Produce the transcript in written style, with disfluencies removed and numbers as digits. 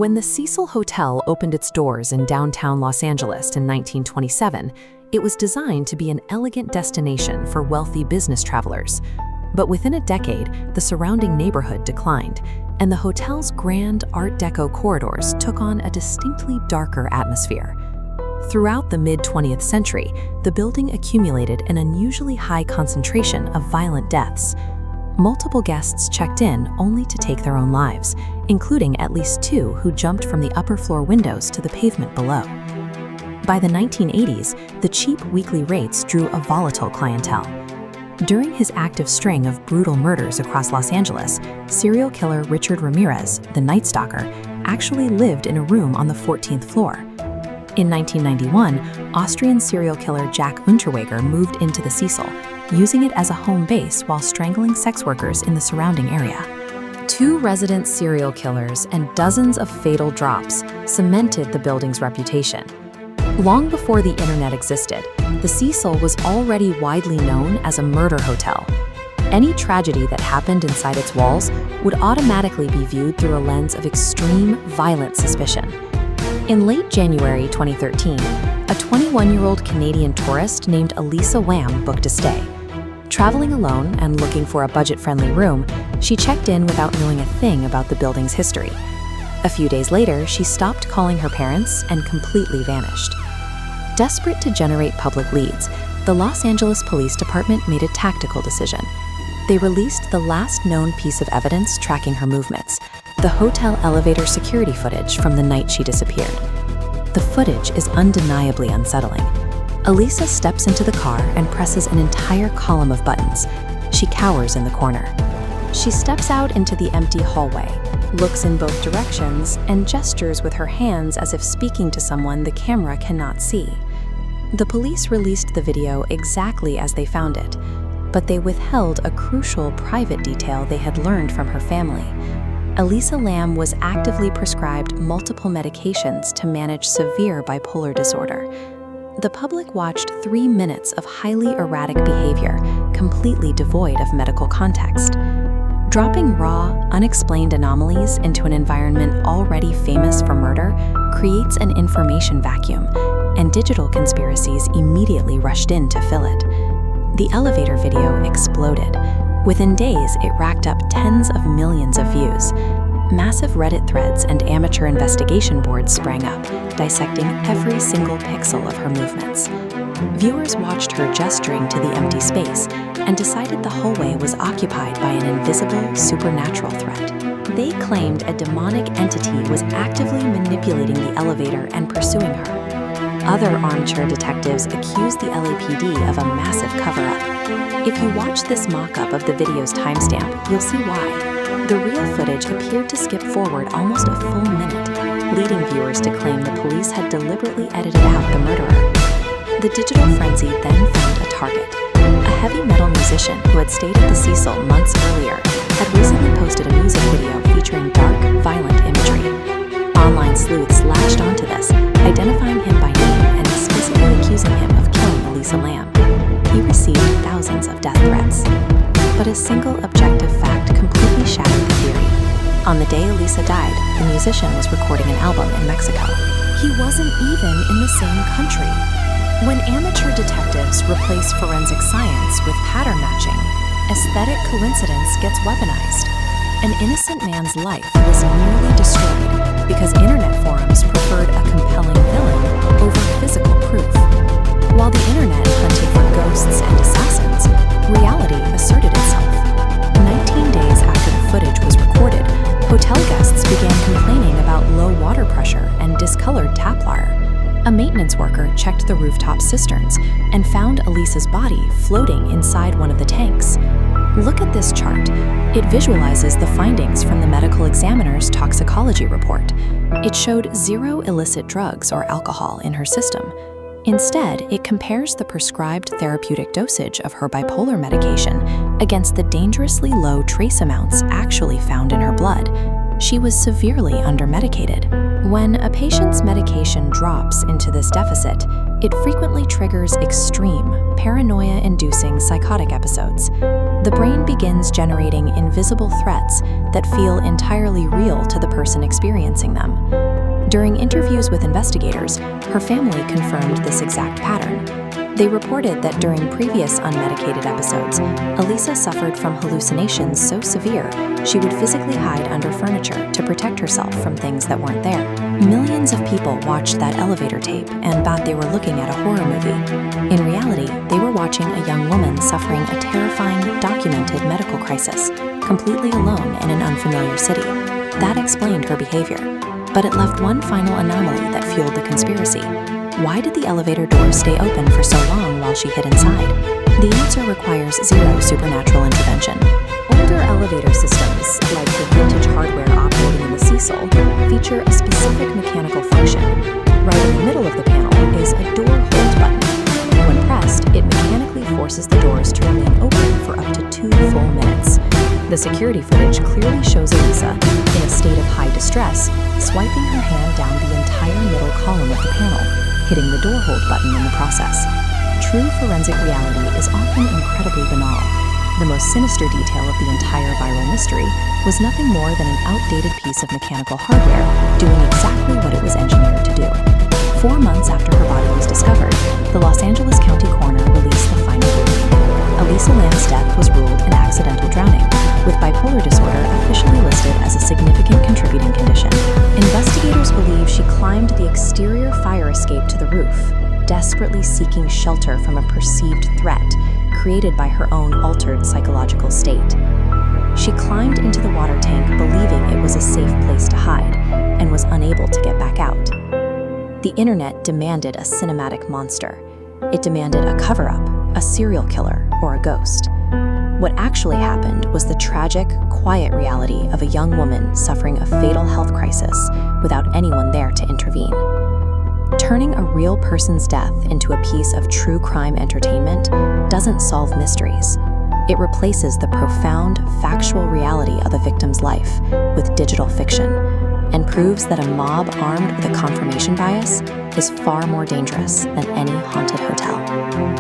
When the Cecil Hotel opened its doors in downtown Los Angeles in 1927, it was designed to be an elegant destination for wealthy business travelers. But within a decade, the surrounding neighborhood declined, and the hotel's grand Art Deco corridors took on a distinctly darker atmosphere. Throughout the mid-20th century, the building accumulated an unusually high concentration of violent deaths. Multiple guests checked in only to take their own lives, including at least 2 who jumped from the upper floor windows to the pavement below. By the 1980s, the cheap weekly rates drew a volatile clientele. During his active string of brutal murders across Los Angeles, serial killer Richard Ramirez, the Night Stalker, actually lived in a room on the 14th floor. In 1991, Austrian serial killer Jack Unterweger moved into the Cecil, using it as a home base while strangling sex workers in the surrounding area. 2 resident serial killers and dozens of fatal drops cemented the building's reputation. Long before the internet existed, the Cecil was already widely known as a murder hotel. Any tragedy that happened inside its walls would automatically be viewed through a lens of extreme, violent suspicion. In late January 2013, a 21-year-old Canadian tourist named Elisa Lam booked a stay. Traveling alone and looking for a budget-friendly room, she checked in without knowing a thing about the building's history. A few days later, she stopped calling her parents and completely vanished. Desperate to generate public leads, the Los Angeles Police Department made a tactical decision. They released the last known piece of evidence tracking her movements, the hotel elevator security footage from the night she disappeared. The footage is undeniably unsettling. Elisa steps into the car and presses an entire column of buttons. She cowers in the corner. She steps out into the empty hallway, looks in both directions, and gestures with her hands as if speaking to someone the camera cannot see. The police released the video exactly as they found it, but they withheld a crucial private detail they had learned from her family. Elisa Lam was actively prescribed multiple medications to manage severe bipolar disorder. The public watched 3 minutes of highly erratic behavior, completely devoid of medical context. Dropping raw, unexplained anomalies into an environment already famous for murder creates an information vacuum, and digital conspiracies immediately rushed in to fill it. The elevator video exploded. Within days, it racked up tens of millions of views. Massive Reddit threads and amateur investigation boards sprang up, dissecting every single pixel of her movements. Viewers watched her gesturing to the empty space and decided the hallway was occupied by an invisible, supernatural threat. They claimed a demonic entity was actively manipulating the elevator and pursuing her. Other armchair detectives accused the LAPD of a massive cover-up. If you watch this mock-up of the video's timestamp, you'll see why. The real footage appeared to skip forward almost a full minute, leading viewers to claim the police had deliberately edited out the murderer. The digital frenzy then found a target. A heavy metal musician who had stayed at the Cecil months earlier had recently posted a music video featuring dark, violent imagery. Online sleuths latched onto this, identifying him by name and explicitly accusing him of killing Elisa Lam. He received thousands of death threats. But a single objective fact completely shattered the theory. On the day Elisa died, the musician was recording an album in Mexico. He wasn't even in the same country. When amateur detectives replace forensic science with pattern matching, aesthetic coincidence gets weaponized. An innocent man's life was nearly destroyed because internet forums preferred a compelling villain over physical proof. While the internet hunted for ghosts and assassins, reality asserted itself. 19 days after the footage was recorded, hotel guests began complaining about low water pressure and discolored tap wire. A maintenance worker checked the rooftop cisterns and found Elisa's body floating inside one of the tanks. Look at this chart. It visualizes the findings from the medical examiner's toxicology report. It showed 0 illicit drugs or alcohol in her system. Instead, it compares the prescribed therapeutic dosage of her bipolar medication against the dangerously low trace amounts actually found in her blood. She was severely undermedicated. When a patient's medication drops into this deficit, it frequently triggers extreme, paranoia-inducing psychotic episodes. the brain begins generating invisible threats that feel entirely real to the person experiencing them. During interviews with investigators, her family confirmed this exact pattern. They reported that during previous unmedicated episodes, Elisa suffered from hallucinations so severe she would physically hide under furniture to protect herself from things that weren't there. Millions of people watched that elevator tape and thought they were looking at a horror movie. In reality, they were watching a young woman suffering a terrifying, documented medical crisis, completely alone in an unfamiliar city. That explained her behavior. But it left one final anomaly that fueled the conspiracy. Why did the elevator doors stay open for so long while she hid inside? The answer requires zero supernatural intervention. Older elevator systems, like the vintage hardware operating in the Cecil, feature a specific mechanical function. Right in the middle of the panel is a door hold button. When pressed, it mechanically forces the doors to remain open for up to 2 full minutes. The security footage clearly shows Elisa, in a state of high distress, swiping her hand down the entire middle column of the panel, hitting the door hold button in the process. True forensic reality is often incredibly banal. The most sinister detail of the entire viral mystery was nothing more than an outdated piece of mechanical hardware doing exactly what it was engineered to do. 4 months after her body was discovered, the Los Angeles County coroner released the final ruling. Elisa Lam's death was ruled an accidental drowning, with bipolar disorder officially listed as a significant contributing condition. Investigators believe she climbed the exterior fire escape to the roof, desperately seeking shelter from a perceived threat created by her own altered psychological state. She climbed into the water tank believing it was a safe place to hide, and was unable to get back out. The internet demanded a cinematic monster. It demanded a cover-up, a serial killer, or a ghost. What actually happened was the tragic, quiet reality of a young woman suffering a fatal health crisis without anyone there to intervene. Turning a real person's death into a piece of true crime entertainment doesn't solve mysteries. It replaces the profound, factual reality of a victim's life with digital fiction, and proves that a mob armed with a confirmation bias is far more dangerous than any haunted hotel.